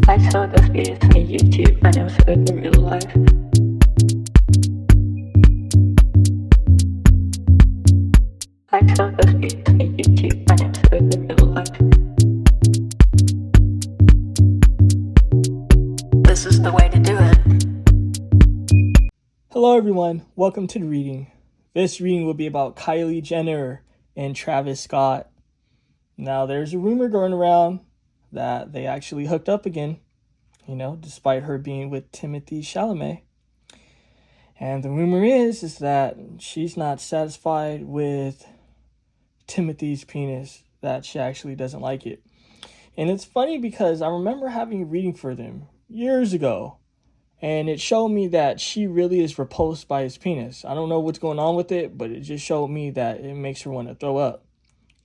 I saw those videos on YouTube and it was good in real life. I saw those videos on YouTube and it was good in real life. This is the way to do it. Hello everyone, welcome to the reading. This reading will be about Kylie Jenner and Travis Scott. Now there's a rumor going around that they actually hooked up again, despite her being with Timothee Chalamet. And the rumor is that she's not satisfied with Timothy's penis, that she actually doesn't like it. And it's funny because I remember having a reading for them years ago, and it showed me that she really is repulsed by his penis. I don't know what's going on with it, but it just showed me that it makes her want to throw up.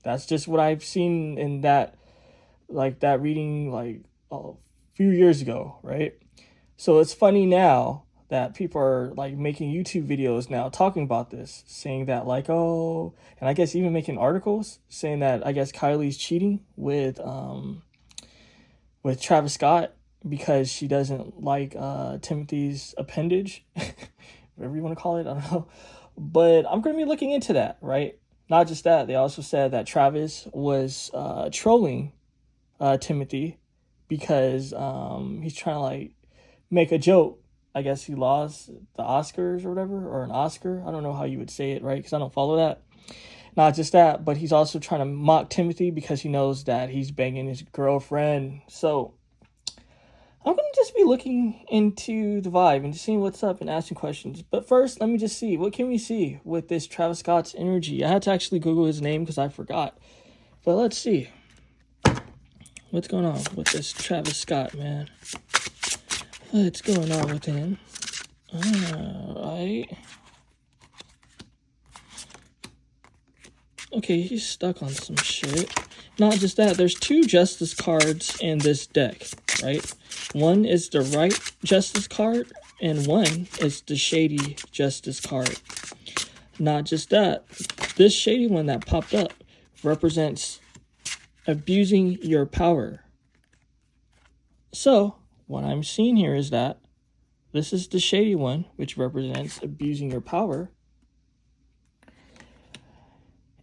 That's just what I've seen in that reading a few years ago, right? So it's funny now that people are making YouTube videos now talking about this, saying that and I guess even making articles saying that I guess Kylie's cheating with Travis Scott because she doesn't like Timothy's appendage, whatever you want to call it, I don't know. But I'm going to be looking into that, right? Not just that, they also said that Travis was trolling Timothee because he's trying to make a joke. I guess he lost the Oscars or whatever, or an Oscar. I don't know how you would say it, right? Because I don't follow that. Not just that, but he's also trying to mock Timothee because he knows that he's banging his girlfriend. So I'm going to just be looking into the vibe and seeing what's up and asking questions. But first, let me just see. What can we see with this Travis Scott's energy? I had to actually Google his name because I forgot. But let's see. What's going on with this Travis Scott, man? What's going on with him? Alright. Okay, he's stuck on some shit. Not just that, there's two justice cards in this deck, right? One is the right justice card, and one is the shady justice card. Not just that, this shady one that popped up represents abusing your power. So, what I'm seeing here is that this is the shady one, which represents abusing your power.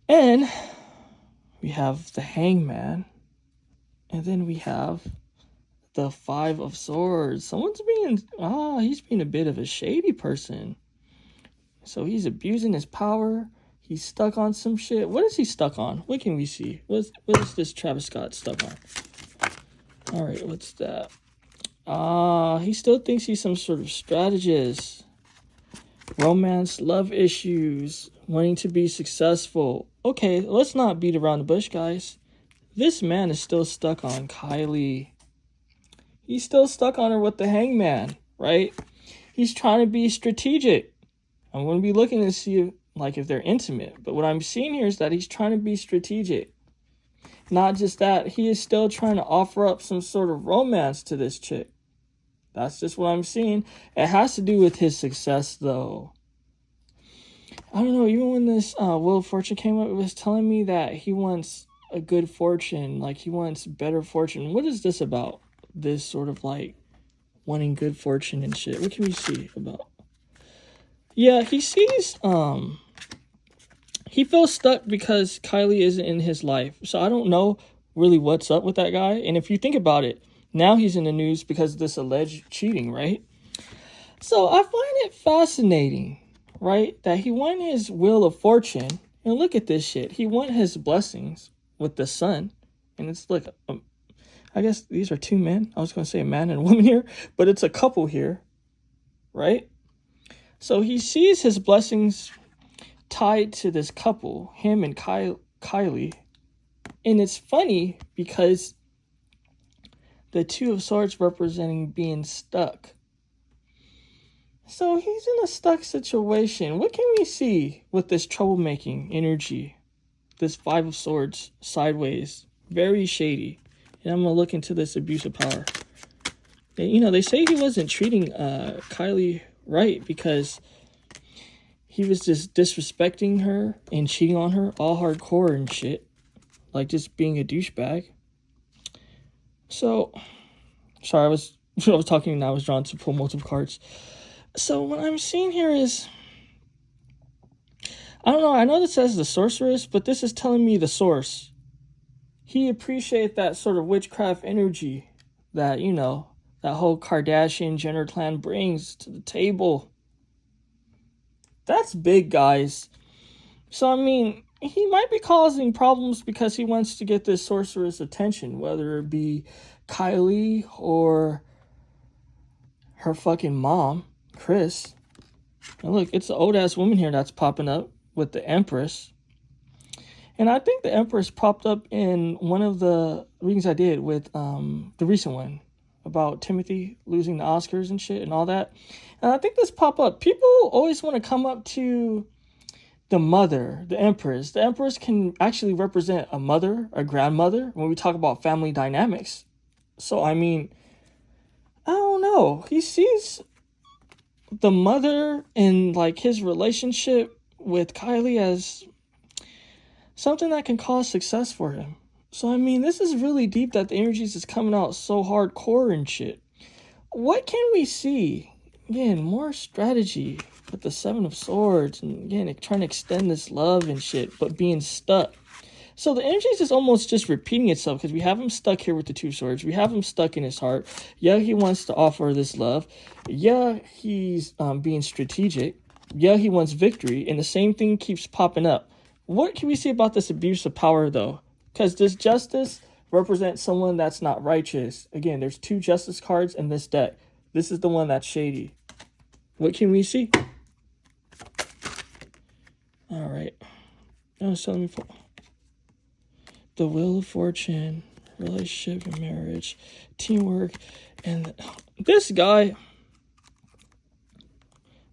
And we have the Hangman. And then we have the Five of Swords. He's being a bit of a shady person. So he's abusing his power. He's stuck on some shit. What is he stuck on? What can we see? What is this Travis Scott stuck on? All right, what's that? He still thinks he's some sort of strategist. Romance, love issues, wanting to be successful. Okay, let's not beat around the bush, guys. This man is still stuck on Kylie. He's still stuck on her with the Hangman, right? He's trying to be strategic. I'm going to be looking to see if they're intimate. But what I'm seeing here is that he's trying to be strategic. Not just that, he is still trying to offer up some sort of romance to this chick. That's just what I'm seeing. It has to do with his success, though. I don't know, even when this Wheel of Fortune came up, it was telling me that he wants a good fortune. He wants better fortune. What is this about? This sort of wanting good fortune and shit. What can we see about? Yeah, he sees, he feels stuck because Kylie isn't in his life. So I don't know really what's up with that guy. And if you think about it, now he's in the news because of this alleged cheating, right? So I find it fascinating, right? That he won his Wheel of Fortune. And look at this shit. He won his blessings with the sun. And it's I guess these are two men. I was going to say a man and a woman here. But it's a couple here, right? So he sees his blessings tied to this couple, him and Kylie. And it's funny because the Two of Swords representing being stuck. So he's in a stuck situation. What can we see with this troublemaking energy? This Five of Swords sideways. Very shady. And I'm going to look into this abuse of power. They say he wasn't treating Kylie right because he was just disrespecting her and cheating on her all hardcore and shit. Just being a douchebag. So Sorry, I was talking and I was drawn to pull multiple cards. So what I'm seeing here is, I don't know, I know this says the sorceress, but this is telling me the source. He appreciates that sort of witchcraft energy that, you know, that whole Kardashian Jenner clan brings to the table. That's big, guys. So, I mean, he might be causing problems because he wants to get this sorceress attention, whether it be Kylie or her fucking mom, Chris. And look, it's an old-ass woman here that's popping up with the Empress. And I think the Empress popped up in one of the readings I did with the recent one about Timothee losing the Oscars and shit and all that. And I think this pop up. People always want to come up to the mother, the Empress. The Empress can actually represent a mother, a grandmother, when we talk about family dynamics. So, I mean, I don't know. He sees the mother in, like, his relationship with Kylie as something that can cause success for him. So, I mean, this is really deep that the energies is coming out so hardcore and shit. What can we see? Again, more strategy with the Seven of Swords. And again, trying to extend this love and shit, but being stuck. So the energies is almost just repeating itself because we have him stuck here with the Two Swords. We have him stuck in his heart. Yeah, he wants to offer this love. Yeah, he's being strategic. Yeah, he wants victory. And the same thing keeps popping up. What can we see about this abuse of power, though? Because this Justice represents someone that's not righteous. Again, there's 2 Justice cards in this deck. This is the one that's shady. What can we see? All right. Now it's telling me the Wheel of Fortune, relationship and marriage, teamwork, and this guy,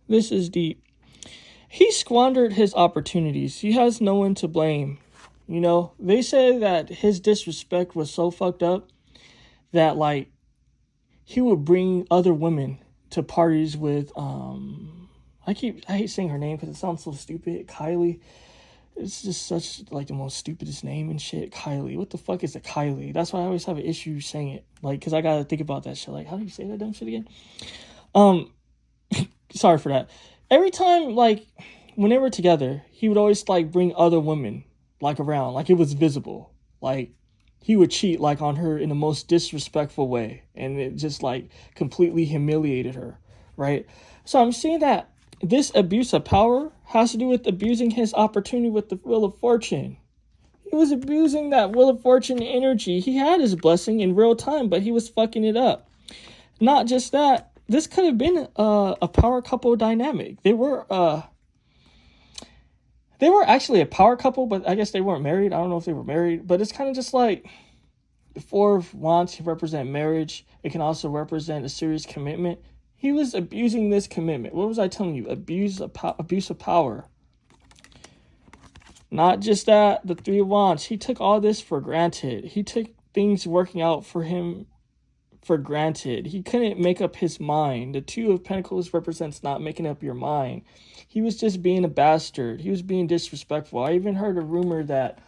this is deep. He squandered his opportunities. He has no one to blame. You know, they say that his disrespect was so fucked up that, like, he would bring other women to parties with, I hate saying her name because it sounds so stupid, Kylie. It's just such, like, the most stupidest name and shit. Kylie. What the fuck is a Kylie? That's why I always have an issue saying it. Like, because I gotta think about that shit. Like, how do you say that dumb shit again? Sorry for that. Every time, like, when they were together, he would always, like, bring other women, like, around. Like, it was visible. Like, he would cheat, like, on her in the most disrespectful way. And it just, like, completely humiliated her, right? So I'm seeing that this abuse of power has to do with abusing his opportunity with the Wheel of Fortune. He was abusing that Wheel of Fortune energy. He had his blessing in real time, but he was fucking it up. Not just that, this could have been a power couple dynamic. They were actually a power couple, but I guess they weren't married. I don't know if they were married, but it's kind of just like the Four of Wands can represent marriage. It can also represent a serious commitment. He was abusing this commitment. What was I telling you? Abuse of power. Not just that, the Three of Wands. He took all this for granted. He took things working out for him for granted. He couldn't make up his mind. The Two of Pentacles represents not making up your mind. He was just being a bastard. He was being disrespectful. I even heard a rumor that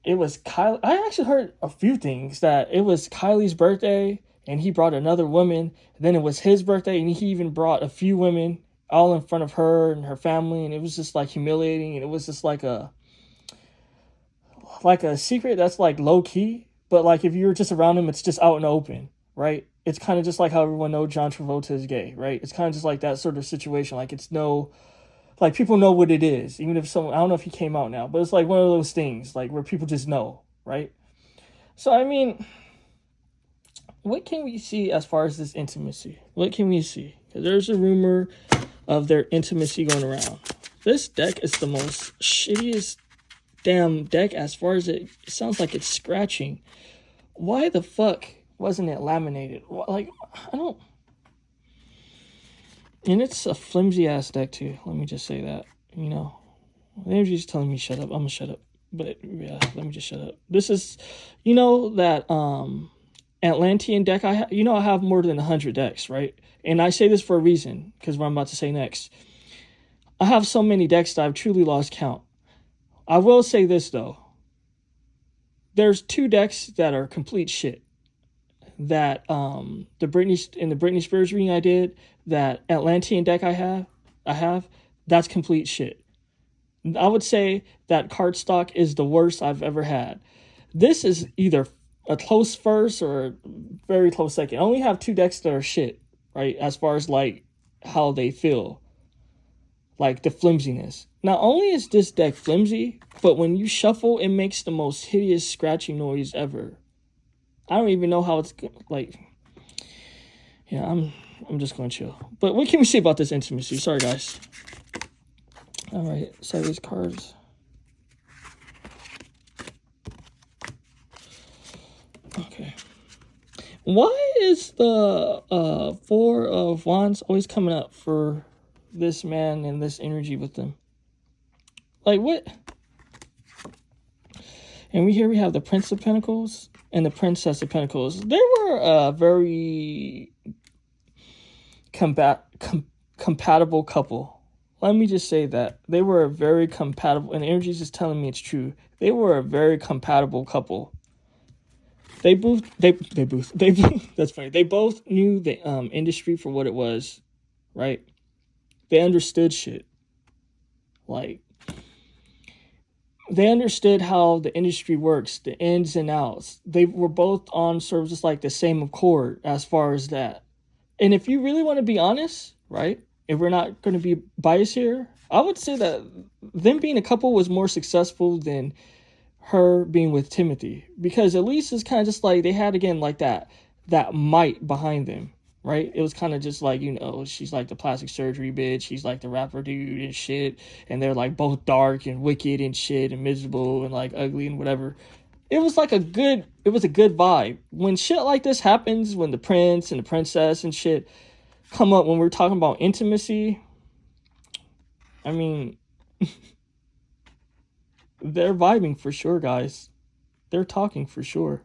it was Kylie. I actually heard a few things that it was Kylie's birthday and he brought another woman. And then it was his birthday and he even brought a few women all in front of her and her family. And it was just like humiliating. And it was just like a secret that's like low key. But like if you're just around him, it's just out in the open, right? It's kind of just like how everyone knows John Travolta is gay, right? It's kind of just like that sort of situation. Like it's no, like people know what it is. Even if someone, I don't know if he came out now, but it's like one of those things like where people just know, right? So, I mean, what can we see as far as this intimacy? What can we see? Because there's a rumor of their intimacy going around. This deck is the most shittiest damn deck as far as it sounds like it's scratching. Why the fuck wasn't it laminated? Like, I don't... And it's a flimsy ass deck too. Let me just say that. You know, the energy's telling me shut up. I'm gonna shut up. But yeah, let me just shut up. This is, you know, that Atlantean deck I have. You know, I have more than 100 decks, right? And I say this for a reason, because what I'm about to say next. I have so many decks that I've truly lost count. I will say this though. There's 2 decks that are complete shit. that the Britney Spears reading I did, that Atlantean deck I have, that's complete shit. I would say that cardstock is the worst I've ever had. This is either a close first or a very close second. I only have 2 decks that are shit, right? As far as like how they feel, like the flimsiness. Not only is this deck flimsy, but when you shuffle, it makes the most hideous scratching noise ever. I don't even know how it's like. Yeah, I'm just going to chill. But what can we say about this intimacy? Sorry, guys. All right, sideways cards. Okay. Why is the 4 of Wands always coming up for this man and this energy with them? Like, what? And we have the Prince of Pentacles and the Princess of Pentacles. They were a very compatible couple. Let me just say that. They were a very compatible, and the energy is just telling me it's true. They were a very compatible couple. They both that's funny. They both knew the industry for what it was, right? They understood shit. Like, they understood how the industry works, the ins and outs. They were both on sort of just like the same accord as far as that. And if you really want to be honest, right? If we're not going to be biased here, I would say that them being a couple was more successful than her being with Timothee, because at least it's kind of just like they had, again, like that might behind them, right? It was kind of just like, she's like the plastic surgery bitch, he's like the rapper dude and shit, and they're like both dark and wicked and shit and miserable and like ugly and whatever. It was a good vibe. When shit like this happens, when the prince and the princess and shit come up, when we're talking about intimacy, I mean, they're vibing for sure, guys. They're talking for sure.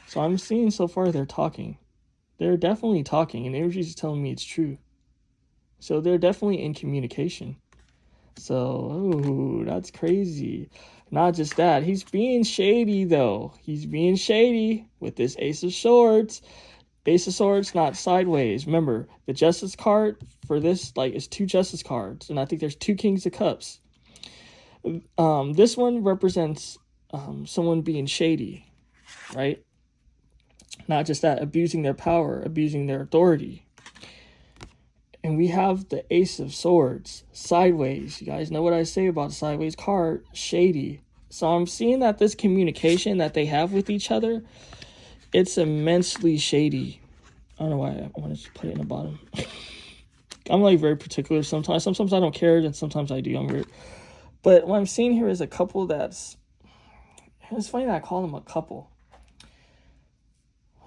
So I'm seeing so far they're talking. They're definitely talking, and energy is telling me it's true. So they're definitely in communication. So, that's crazy. Not just that, he's being shady, though. He's being shady with this Ace of Swords. Ace of Swords, not sideways. Remember, the Justice card for this, is 2 Justice cards, and I think there's 2 Kings of Cups. This one represents someone being shady, right? Not just that, abusing their power, abusing their authority. And we have the Ace of Swords, sideways. You guys know what I say about the sideways card, shady. So I'm seeing that this communication that they have with each other, it's immensely shady. I don't know why I wanted to put it in the bottom. I'm very particular sometimes. Sometimes I don't care, and sometimes I do. I'm weird. But what I'm seeing here is a couple it's funny that I call them a couple.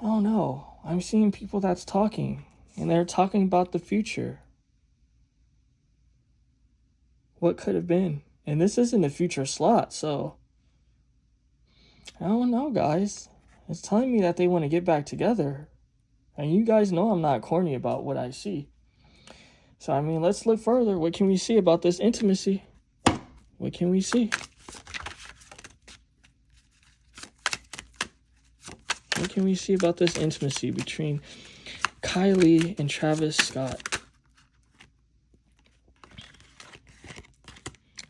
I don't know. I'm seeing people that's talking, and they're talking about the future. What could have been. And this isn't a future slot, so I don't know, guys. It's telling me that they want to get back together. And you guys know I'm not corny about what I see. So, let's look further. What can we see about this intimacy? What can we see? What can we see about this intimacy between Kylie and Travis Scott?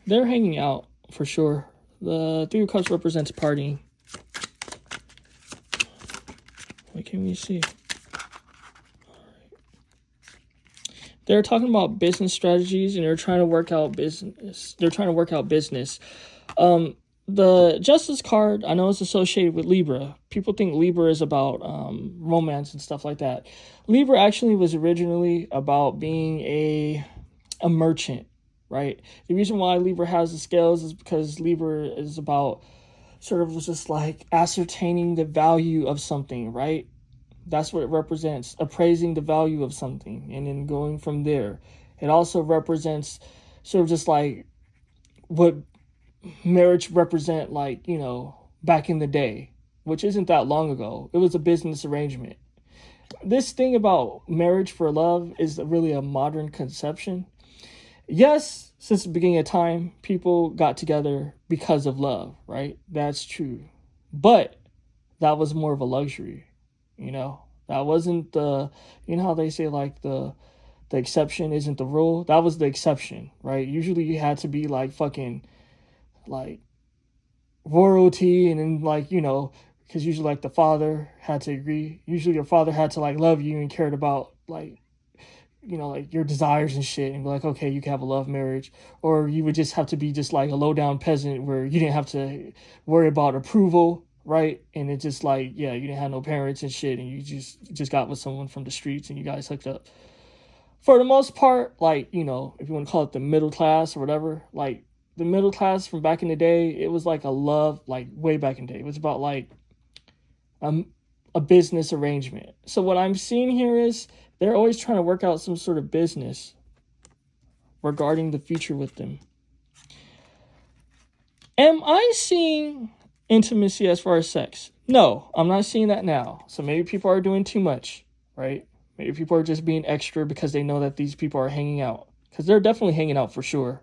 They're hanging out, for sure. The 3 of Cups represents partying. What can we see? They're talking about business strategies, and they're trying to work out business. The Justice card, I know it's associated with Libra. People think Libra is about romance and stuff like that. Libra actually was originally about being a merchant, right? The reason why Libra has the scales is because Libra is about sort of just ascertaining the value of something, right? That's what it represents, appraising the value of something and then going from there. It also represents sort of just what marriage represent back in the day, which isn't that long ago. It was a business arrangement. This thing about marriage for love is really a modern conception. Yes, since the beginning of time, people got together because of love, right? That's true. But that was more of a luxury. You know, that wasn't you know how they say like the exception isn't the rule. That was the exception, right? Usually you had to be like fucking like royalty, and then like, you know, because usually like the father had to agree. Usually your father had to like love you and cared about like, you know, like your desires and shit, and be like, okay, you can have a love marriage. Or you would just have to be just like a low down peasant where you didn't have to worry about approval, right? And it just like, yeah, you didn't have no parents and shit, and you just got with someone from the streets and you guys hooked up. For the most part, like, you know, if you want to call it the middle class or whatever, like the middle class from back in the day, it was like a love, like way back in the day. It was about like a business arrangement. So what I'm seeing here is they're always trying to work out some sort of business regarding the future with them. Am I seeing intimacy as far as sex? No, I'm not seeing that now. So maybe people are doing too much, right? Maybe people are just being extra because they know that these people are hanging out. Because they're definitely hanging out for sure.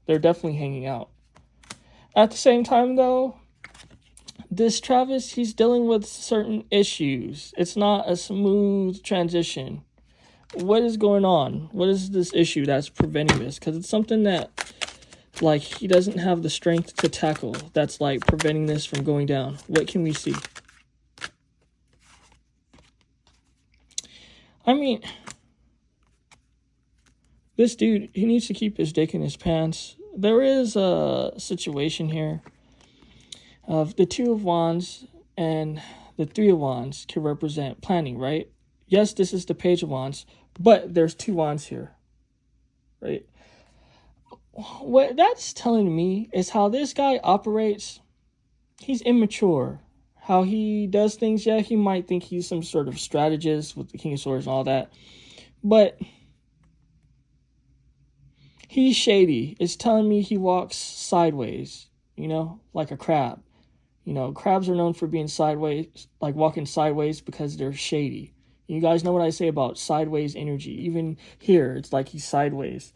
They're definitely hanging out. At the same time, though, this Travis, he's dealing with certain issues. It's not a smooth transition. What is going on? What is this issue that's preventing this? Because it's something that, like, he doesn't have the strength to tackle. That's, like, preventing this from going down. What can we see? I mean, this dude, he needs to keep his dick in his pants. There is a situation here of the Two of Wands and the Three of Wands can represent planning, right? Yes, this is the Page of Wands, but there's two wands here, right? What that's telling me is how this guy operates. He's immature. How he does things, yeah, he might think he's some sort of strategist with the King of Swords and all that, but he's shady. It's telling me he walks sideways, you know, like a crab. You know, crabs are known for being sideways, like walking sideways because they're shady. You guys know what I say about sideways energy. Even here, it's like he's sideways.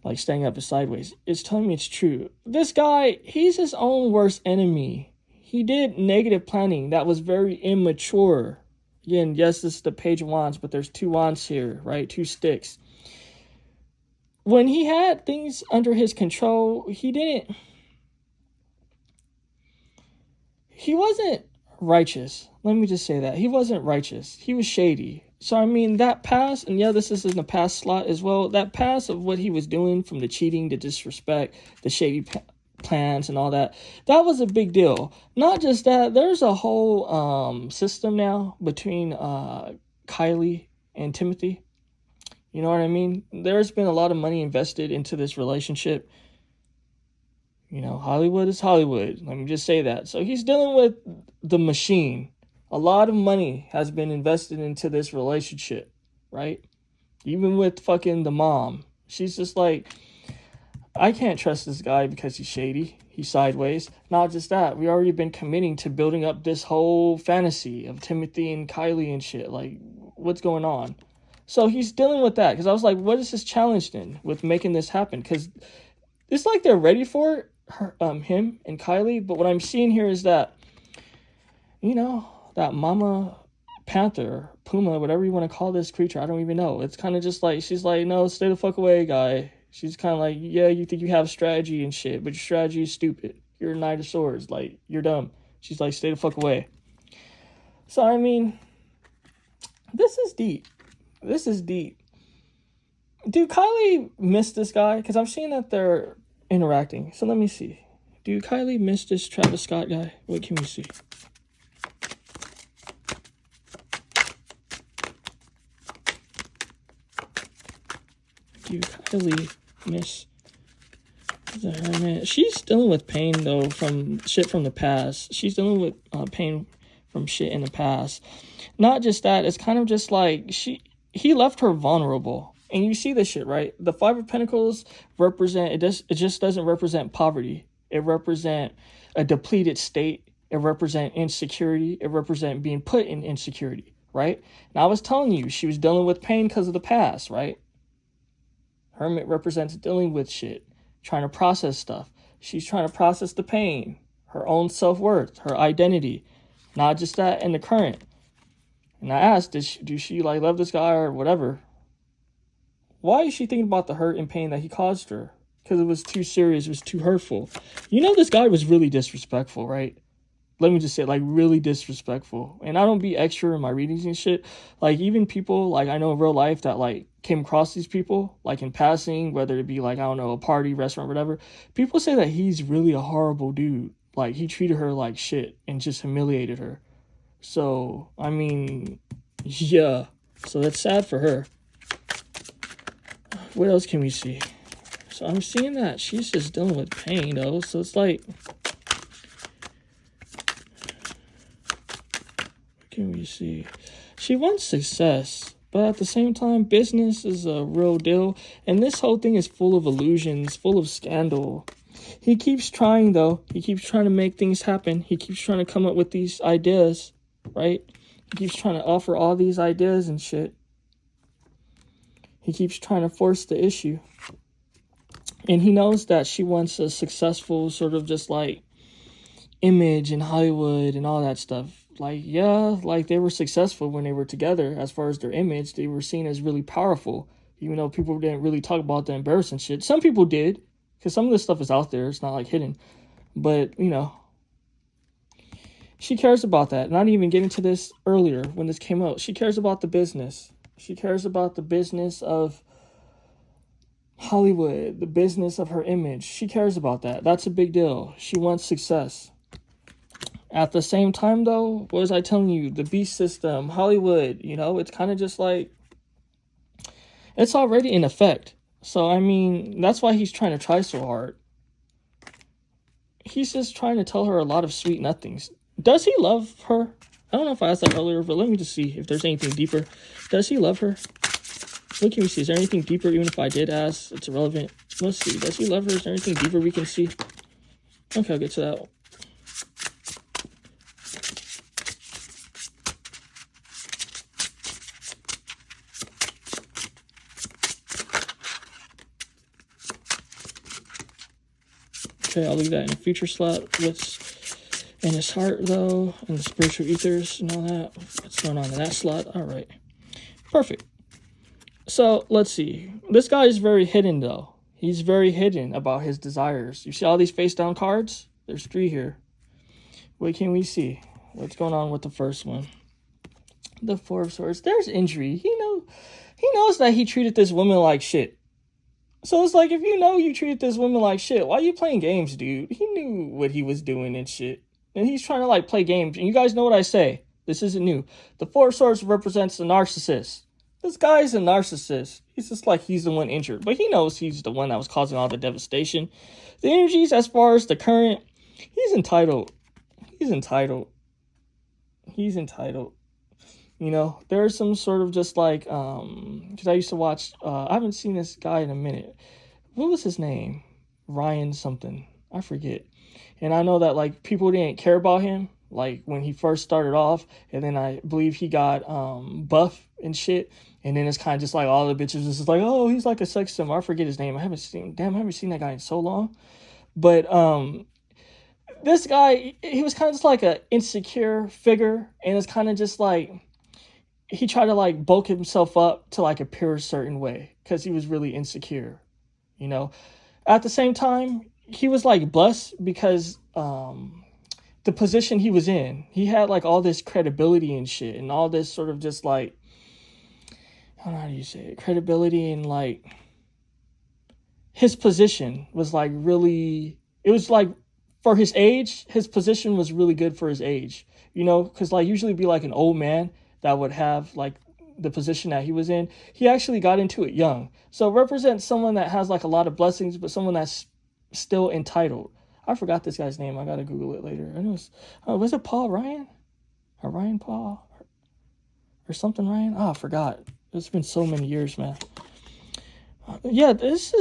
Like staying up is sideways. It's telling me it's true. This guy, he's his own worst enemy. He did negative planning that was very immature. Again, yes, this is the Page of Wands, but there's two wands here, right? Two sticks. When he had things under his control, he wasn't righteous. Let me just say that. He wasn't righteous. He was shady. So, I mean, that past, and yeah, this is in the past slot as well, that past of what he was doing, from the cheating, the disrespect, the shady plans and all that, that was a big deal. Not just that, there's a whole system now between Kylie and Timothee. You know what I mean? There's been a lot of money invested into this relationship. You know, Hollywood is Hollywood. Let me just say that. So he's dealing with the machine. A lot of money has been invested into this relationship, right? Even with fucking the mom. She's just like, I can't trust this guy because he's shady. He's sideways. Not just that. We already been committing to building up this whole fantasy of Timothee and Kylie and shit. Like, what's going on? So he's dealing with that. Because I was like, what is his challenge then with making this happen? Because it's like they're ready for it. Him and Kylie, but what I'm seeing here is that, you know, that mama panther, puma, whatever you want to call this creature, I don't even know. It's kind of just like, she's like, no, stay the fuck away, guy. She's kind of like, yeah, you think you have strategy and shit, but your strategy is stupid. You're a Knight of Swords, like, you're dumb. She's like, stay the fuck away. So, I mean, this is deep. This is deep. Do Kylie miss this guy? Because I'm seeing that they're interacting. So let me see. Do Kylie miss this Travis Scott guy? What can we see? Do Kylie miss the hermit? She's dealing with pain though from shit from the past. She's dealing with pain from shit in the past. Not just that, it's kind of just like he left her vulnerable. And you see this shit, right? The Five of Pentacles it just doesn't represent poverty. It represent a depleted state. It represent insecurity. It represent being put in insecurity, right? And I was telling you, she was dealing with pain because of the past, right? Hermit represents dealing with shit, trying to process stuff. She's trying to process the pain, her own self-worth, her identity. Not just that in the current. And I asked, do she like love this guy or whatever? Why is she thinking about the hurt and pain that he caused her? Because it was too serious, it was too hurtful. You know, this guy was really disrespectful, right? Let me just say, like, really disrespectful. And I don't be extra in my readings and shit. Like, even people, like, I know in real life that, like, came across these people, like, in passing, whether it be, like, I don't know, a party, restaurant, whatever. People say that he's really a horrible dude. Like, he treated her like shit and just humiliated her. So, I mean, yeah. So that's sad for her. What else can we see? So I'm seeing that she's just dealing with pain, though. So it's like, what can we see? She wants success, but at the same time, business is a real deal. And this whole thing is full of illusions, full of scandal. He keeps trying, though. He keeps trying to make things happen. He keeps trying to come up with these ideas, right? He keeps trying to offer all these ideas and shit. He keeps trying to force the issue. And he knows that she wants a successful sort of just like image in Hollywood and all that stuff. Like, yeah, like they were successful when they were together as far as their image. They were seen as really powerful, even though people didn't really talk about the embarrassing shit. Some people did, because some of this stuff is out there. It's not like hidden. But, you know, she cares about that. Not even getting to this earlier when this came out. She cares about the business. She cares about the business of Hollywood, the business of her image. She cares about that. That's a big deal. She wants success. At the same time, though, what was I telling you? The beast system, Hollywood, you know, it's kind of just like, it's already in effect. So, I mean, that's why he's trying to try so hard. He's just trying to tell her a lot of sweet nothings. Does he love her? I don't know if I asked that earlier, but let me just see if there's anything deeper. Does he love her? What can we see? Is there anything deeper? Even if I did ask, it's irrelevant. Let's see. Does he love her? Is there anything deeper we can see? Okay, I'll get to that. Okay, I'll leave that in a future slot. What's in his heart, though, and the spiritual ethers and all that. What's going on in that slot? All right. Perfect. So, let's see. This guy is very hidden, though. He's very hidden about his desires. You see all these face-down cards? There's 3 here. What can we see? What's going on with the first one? The 4 of Swords. There's injury. He knows that he treated this woman like shit. So it's like, if you know you treated this woman like shit, why are you playing games, dude? He knew what he was doing and shit. And he's trying to, like, play games. And you guys know what I say. This isn't new. The 4 of Swords represents the narcissist. This guy's a narcissist. He's just like he's the one injured. But he knows he's the one that was causing all the devastation. The energies, as far as the current, he's entitled. He's entitled. He's entitled. You know, there's some sort of just like, because I used to watch, I haven't seen this guy in a minute. What was his name? Ryan something. I forget. And I know that, like, people didn't care about him, like, when he first started off. And then I believe he got buff and shit. And then it's kind of just like all the bitches is just like, oh, he's like a sex symbol. I forget his name. I haven't seen that guy in so long. But this guy, he was kind of just like an insecure figure. And it's kind of just like, he tried to, like, bulk himself up to, like, appear a certain way because he was really insecure, you know. At the same time, he was, like, blessed because the position he was in, he had, like, all this credibility and shit and all this sort of just, like, I don't know how do you say it, credibility and, like, his position was, like, really, it was, like, for his age, his position was really good for his age, you know, because, like, usually be, like, an old man that would have, like, the position that he was in. He actually got into it young. So it represents someone that has, like, a lot of blessings, but someone that's still entitled. I forgot this guy's name. I gotta Google it later. I know was it Paul Ryan? Or Ryan Paul? Or something Ryan? Oh, I forgot. It's been so many years, man. Yeah, this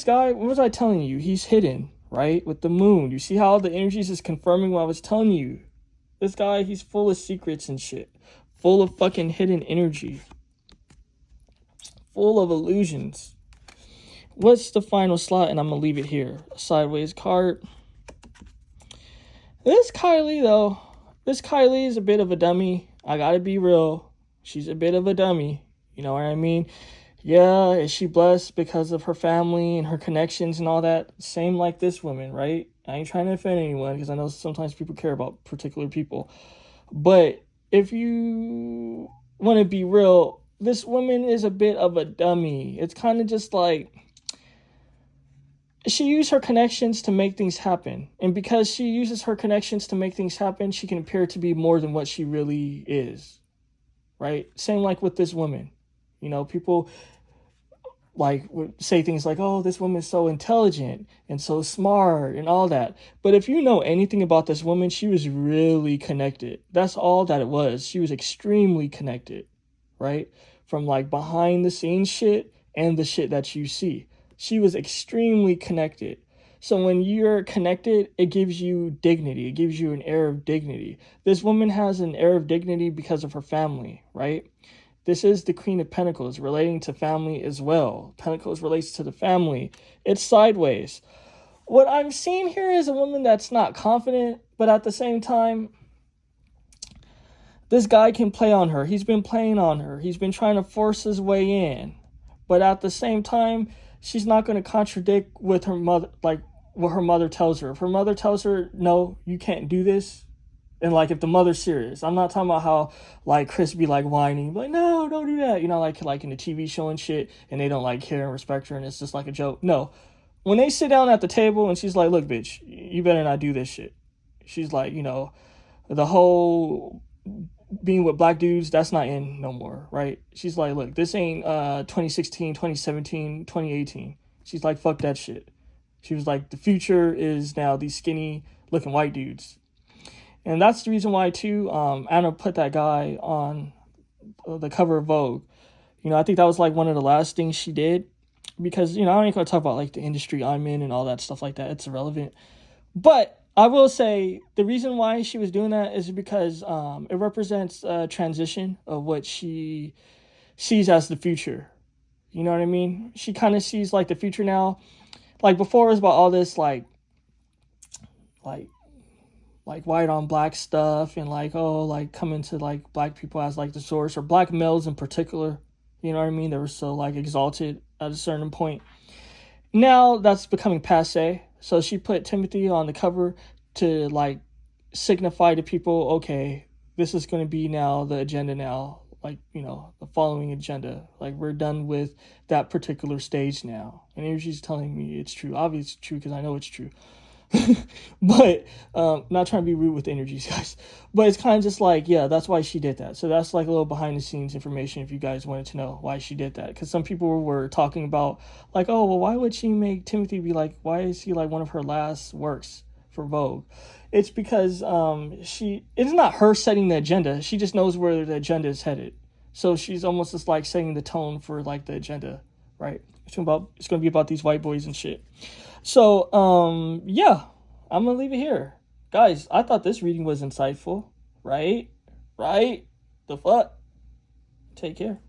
guy, what was I telling you? He's hidden, right? With the moon. You see how the energies is confirming what I was telling you? This guy, he's full of secrets and shit. Full of fucking hidden energy. Full of illusions. What's the final slot? And I'm going to leave it here. A sideways card. This Kylie, though. This Kylie is a bit of a dummy. I gotta be real. She's a bit of a dummy. You know what I mean? Yeah, is she blessed because of her family and her connections and all that? Same like this woman, right? I ain't trying to offend anyone because I know sometimes people care about particular people. But if you want to be real, this woman is a bit of a dummy. It's kind of just like she used her connections to make things happen. And because she uses her connections to make things happen, she can appear to be more than what she really is, right? Same like with this woman. You know, people like would say things like, oh, this woman's so intelligent and so smart and all that. But if you know anything about this woman, she was really connected. That's all that it was. She was extremely connected, right? From like behind the scenes shit and the shit that you see. She was extremely connected. So when you're connected, it gives you dignity. It gives you an air of dignity. This woman has an air of dignity because of her family, right? This is the Queen of Pentacles relating to family as well. Pentacles relates to the family. It's sideways. What I'm seeing here is a woman that's not confident, but at the same time, this guy can play on her. He's been playing on her. He's been trying to force his way in. But at the same time, she's not going to contradict with her mother, like what her mother tells her. If her mother tells her, no, you can't do this, and like if the mother's serious, I'm not talking about how like Chris be like whining, like no, don't do that, you know, like in the TV show and shit, and they don't like care and respect her, and it's just like a joke. No, when they sit down at the table and she's like, look, bitch, you better not do this shit. She's like, you know, the whole being with black dudes, that's not in no more, right? She's like, look, this ain't 2016, 2017, 2018. She's like, fuck that shit. She was like, the future is now these skinny looking white dudes. And that's the reason why, too, Anna put that guy on the cover of Vogue. You know, I think that was like one of the last things she did. Because, you know, I ain't going to talk about like the industry I'm in and all that stuff like that. It's irrelevant. But I will say the reason why she was doing that is because it represents a transition of what she sees as the future. You know what I mean? She kind of sees like the future now. Like before it was about all this like white on black stuff and like, oh, like coming to like black people as like the source, or black males in particular, you know what I mean? They were so like exalted at a certain point. Now that's becoming passe. So she put Timothee on the cover to like signify to people, okay, this is going to be now the agenda now, like, you know, the following agenda. Like we're done with that particular stage now. And energy's telling me it's true. Obviously it's true because I know it's true. But not trying to be rude with energies, guys, but it's kind of just like, yeah, that's why she did that. So that's like a little behind the scenes information if you guys wanted to know why she did that, because some people were talking about like, oh, well, why would she make Timothee be like, why is he like one of her last works for Vogue? It's because it's not her setting the agenda. She just knows where the agenda is headed, so she's almost just like setting the tone for like the agenda, right? It's gonna be about these white boys and shit. So, yeah, I'm going to leave it here. Guys, I thought this reading was insightful, right? Right? The fuck? Take care.